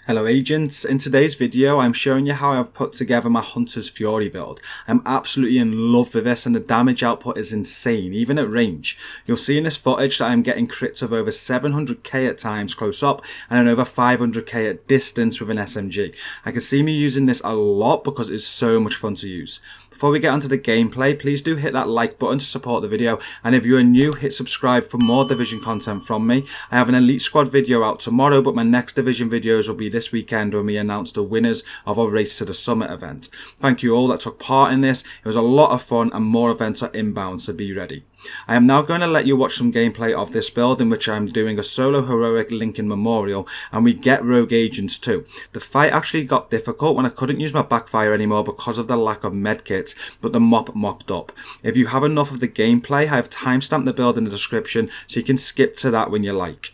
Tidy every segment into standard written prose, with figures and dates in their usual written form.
Hello agents, in today's video I'm showing you how I've put together my Hunter's Fury build. I'm absolutely in love with this and the damage output is insane, even at range. You'll see in this footage that I'm getting crits of over 700k at times close up and over 500k at distance with an SMG. I can see me using this a lot because it's so much fun to use. Before we get onto the gameplay, please do hit that like button to support the video, and if you are new, hit subscribe for more Division content from me. I have an Elite Squad video out tomorrow, but my next Division videos will be this weekend when we announce the winners of our Race to the Summit event. Thank you all that took part in this. It was a lot of fun and more events are inbound, so be ready. I am now going to let you watch some gameplay of this build in which I am doing a solo heroic Lincoln Memorial and we get rogue agents too. The fight actually got difficult when I couldn't use my Backfire anymore because of the lack of medkits, but the mop mopped up. If you have enough of the gameplay, I have timestamped the build in the description so you can skip to that when you like.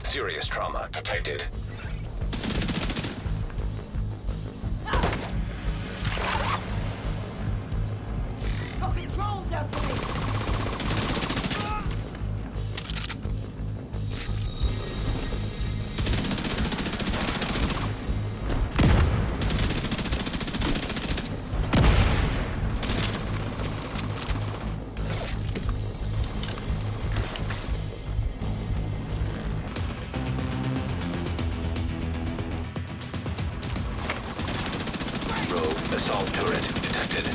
Serious trauma detected. Fucking drones out for me! Rogue assault turret detected.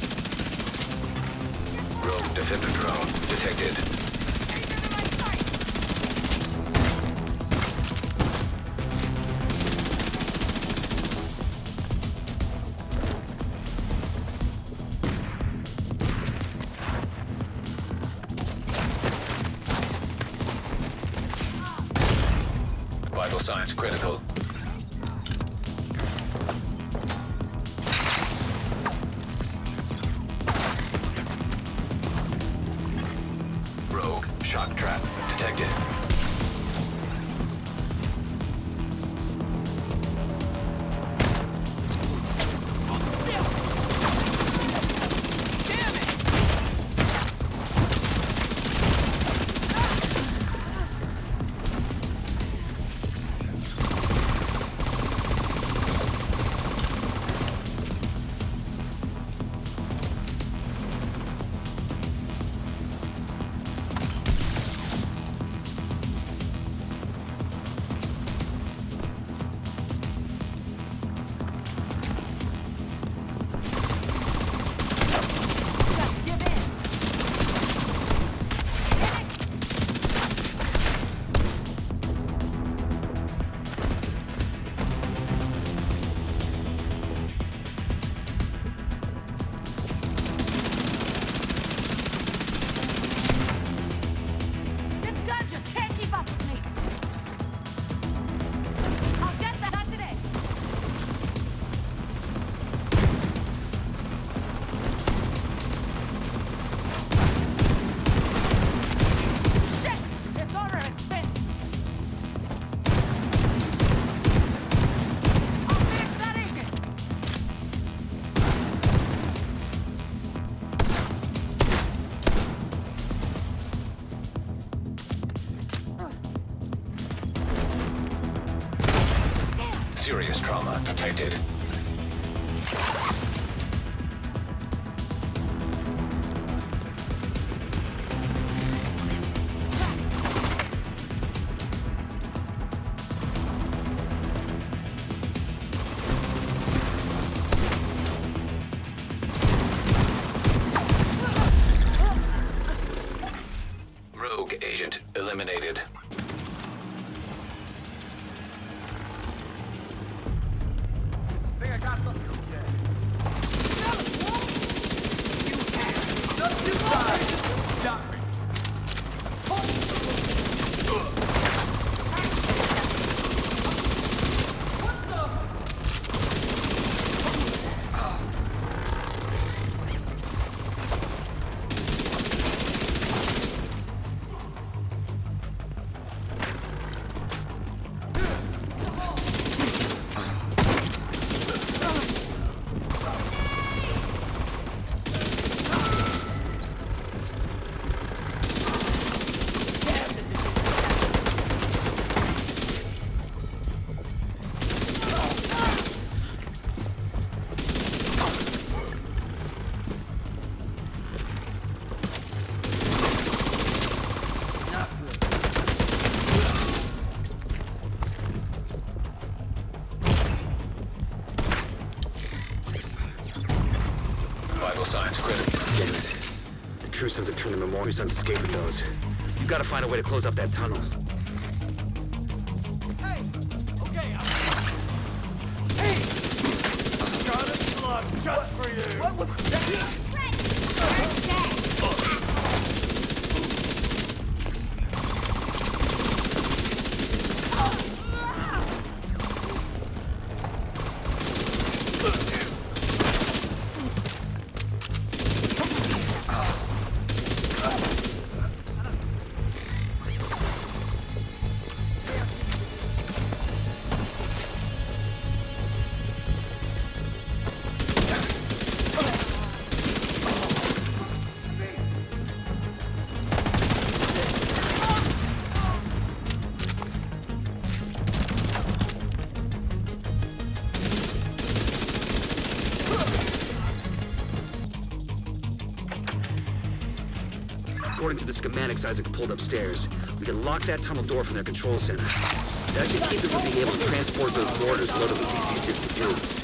Rogue defender drone detected. Vital signs critical. Rogue shock trap detected. Serious trauma detected. Rogue agent eliminated. True Sons have turned the Memorial Sons escape with those. You gotta find a way to close up that tunnel. Hey! Okay, Hey! Got a slug just for you! What was that? According to the schematics Isaac pulled upstairs, we can lock that tunnel door from their control center. That should keep them from being able to transport those mortars loaded with DC-62.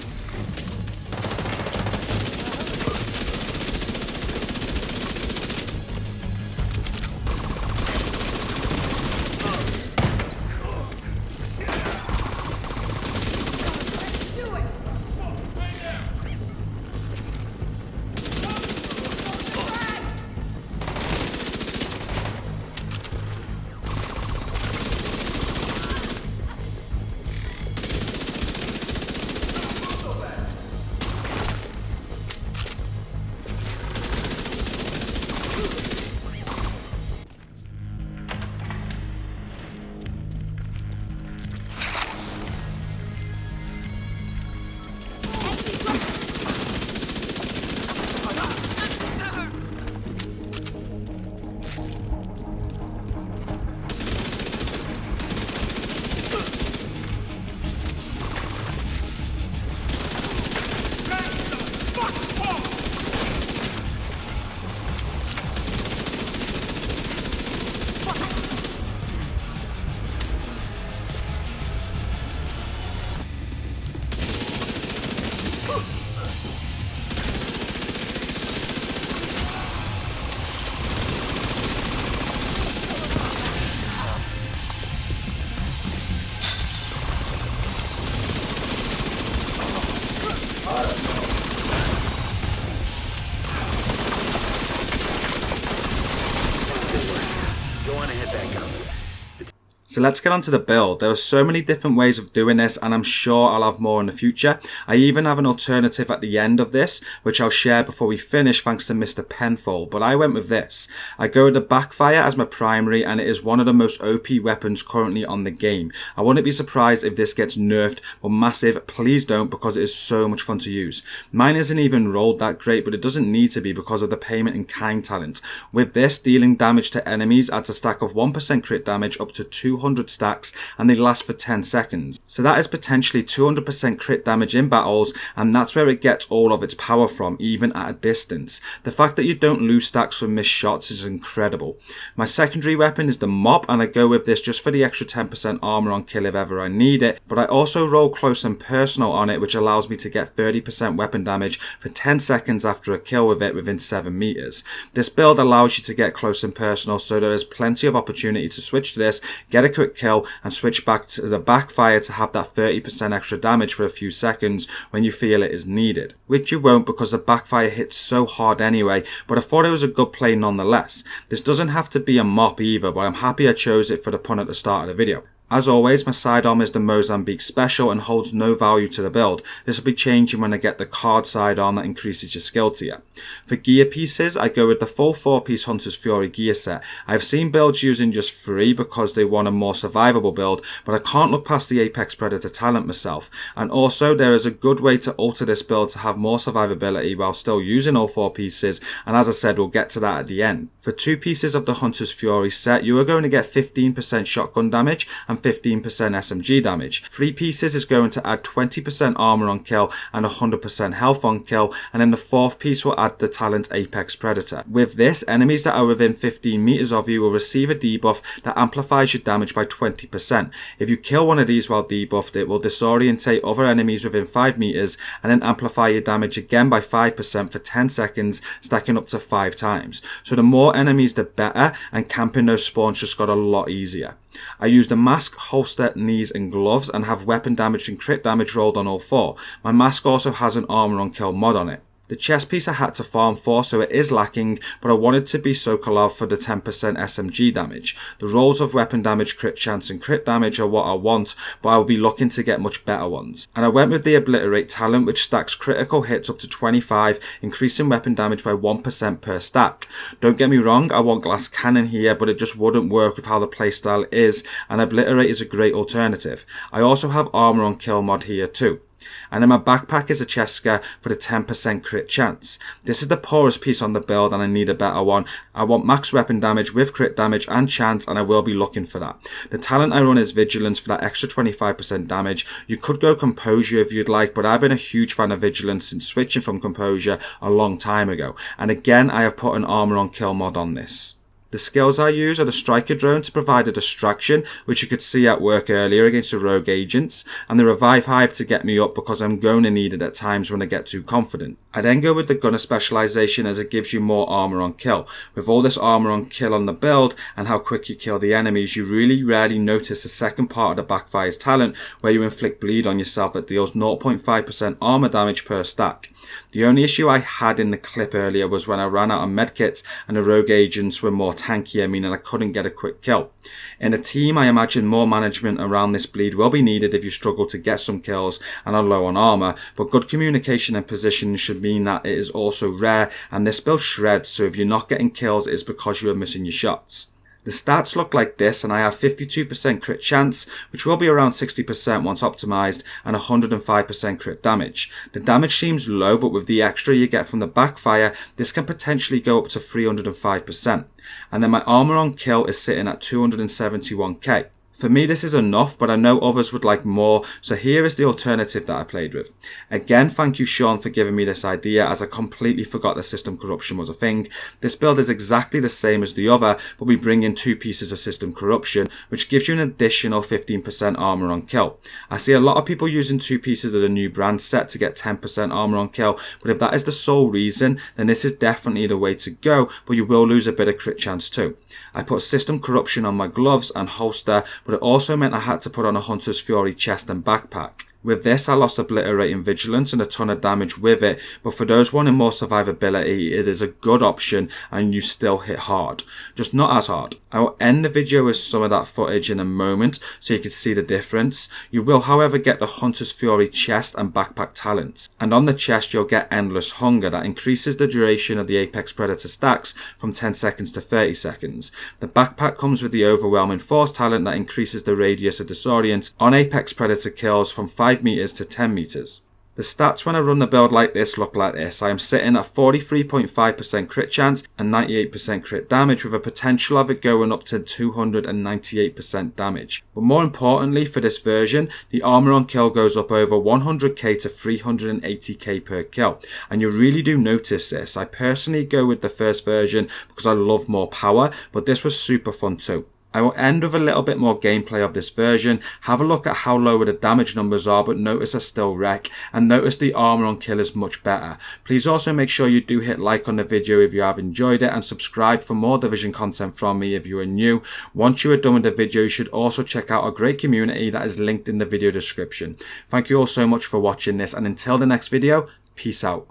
So let's get on to the build. There are so many different ways of doing this, and I'm sure I'll have more in the future. I even have an alternative at the end of this, which I'll share before we finish thanks to Mr. Penfold, but I went with this. I go with the Backfire as my primary, and it is one of the most OP weapons currently on the game. I wouldn't be surprised if this gets nerfed, but massive, please don't, because it is so much fun to use. Mine isn't even rolled that great, but it doesn't need to be because of the payment in kind talent. With this, dealing damage to enemies adds a stack of 1% crit damage up to 200 stacks, and they last for 10 seconds. So that is potentially 200% crit damage in battles, and that's where it gets all of its power from, even at a distance. The fact that you don't lose stacks from missed shots is incredible. My secondary weapon is the mop, and I go with this just for the extra 10% armor on kill if ever I need it, but I also roll close and personal on it, which allows me to get 30% weapon damage for 10 seconds after a kill with it within 7 meters. This build allows you to get close and personal, so there is plenty of opportunity to switch to this, get a quick kill, and switch back to the Backfire to have that 30% extra damage for a few seconds when you feel it is needed. Which you won't, because the Backfire hits so hard anyway, but I thought it was a good play nonetheless. This doesn't have to be a mop either, but I'm happy I chose it for the pun at the start of the video. As always, my sidearm is the Mozambique Special and holds no value to the build. This will be changing when I get the card sidearm that increases your skill tier. For gear pieces, I go with the full 4-piece Hunter's Fury gear set. I've seen builds using just 3 because they want a more survivable build, but I can't look past the Apex Predator talent myself. And also, there is a good way to alter this build to have more survivability while still using all 4 pieces, and as I said, we'll get to that at the end. For 2 pieces of the Hunter's Fury set, you are going to get 15% shotgun damage and 15% SMG damage. 3 pieces is going to add 20% armor on kill and 100% health on kill, and then the 4th piece will add the talent Apex Predator. With this, enemies that are within 15 meters of you will receive a debuff that amplifies your damage by 20%. If you kill one of these while debuffed, it will disorientate other enemies within 5 meters and then amplify your damage again by 5% for 10 seconds, stacking up to 5 times. So the more enemies the better, and camping those spawns just got a lot easier. I used a mask, holster, knees and gloves, and have weapon damage and crit damage rolled on all 4. My mask also has an armor on kill mod on it. The chest piece I had to farm for, so it is lacking, but I wanted to be Sokolov for the 10% SMG damage. The rolls of weapon damage, crit chance and crit damage are what I want, but I will be looking to get much better ones. And I went with the Obliterate talent, which stacks critical hits up to 25, increasing weapon damage by 1% per stack. Don't get me wrong, I want Glass Cannon here, but it just wouldn't work with how the playstyle is, and Obliterate is a great alternative. I also have armor on kill mod here too. And then my backpack is a Cheska for the 10% crit chance. This is the poorest piece on the build and I need a better one. I want max weapon damage with crit damage and chance, and I will be looking for that. The talent I run is Vigilance for that extra 25% damage. You could go Composure if you'd like, but I've been a huge fan of Vigilance since switching from Composure a long time ago. And again, I have put an armor on kill mod on this. The skills I use are the Striker Drone to provide a distraction, which you could see at work earlier against the rogue agents, and the Revive Hive to get me up because I'm going to need it at times when I get too confident. I then go with the Gunner specialization as it gives you more armor on kill. With all this armor on kill on the build and how quick you kill the enemies, you really rarely notice the second part of the Backfire's talent where you inflict bleed on yourself that deals 0.5% armor damage per stack. The only issue I had in the clip earlier was when I ran out of medkits and the rogue agents were more tankier, meaning I couldn't get a quick kill. In a team, I imagine more management around this bleed will be needed if you struggle to get some kills and are low on armor, but good communication and positioning should mean that it is also rare, and this build shreds, so if you're not getting kills, it's because you are missing your shots. The stats look like this, and I have 52% crit chance, which will be around 60% once optimized, and 105% crit damage. The damage seems low, but with the extra you get from the Backfire, this can potentially go up to 305%. And then my armor on kill is sitting at 271k. For me this is enough, but I know others would like more, so here is the alternative that I played with. Again, thank you Sean for giving me this idea, as I completely forgot that system corruption was a thing. This build is exactly the same as the other, but we bring in 2 pieces of system corruption, which gives you an additional 15% armor on kill. I see a lot of people using 2 pieces of the new brand set to get 10% armor on kill, but if that is the sole reason, then this is definitely the way to go, but you will lose a bit of crit chance too. I put system corruption on my gloves and holster, but it also meant I had to put on a Hunter's Fury chest and backpack. With this, I lost Obliterating Vigilance and a ton of damage with it, but for those wanting more survivability, it is a good option and you still hit hard. Just not as hard. I will end the video with some of that footage in a moment so you can see the difference. You will, however, get the Hunter's Fury chest and backpack talents. And on the chest, you'll get Endless Hunger that increases the duration of the Apex Predator stacks from 10 seconds to 30 seconds. The backpack comes with the Overwhelming Force talent that increases the radius of disorient on Apex Predator kills from 5 meters to 10 meters. The stats when I run the build like this look like this. I am sitting at 43.5% crit chance and 98% crit damage, with a potential of it going up to 298% damage. But more importantly for this version, the armor on kill goes up over 100k to 380k per kill. And you really do notice this. I personally go with the first version because I love more power, but this was super fun too. I will end with a little bit more gameplay of this version, have a look at how low the damage numbers are, but notice I still wreck, and notice the armor on kill is much better. Please also make sure you do hit like on the video if you have enjoyed it, and subscribe for more Division content from me if you are new. Once you are done with the video, you should also check out our great community that is linked in the video description. Thank you all so much for watching this, and until the next video, peace out.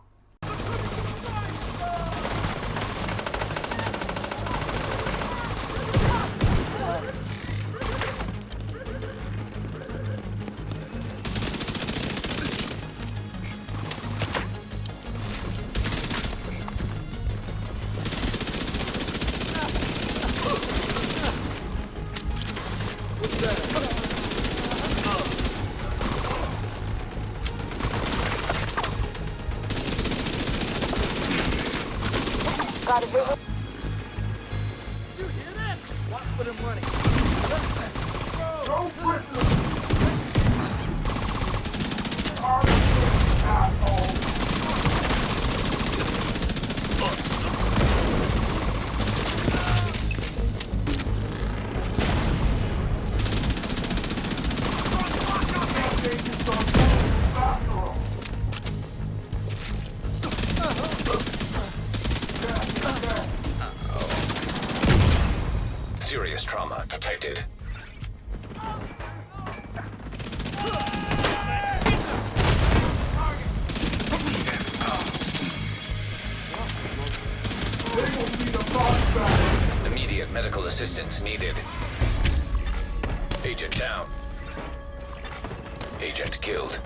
Got a visual. You hear that? Watch for them running. detected. Immediate medical assistance needed. Agent down. Agent killed.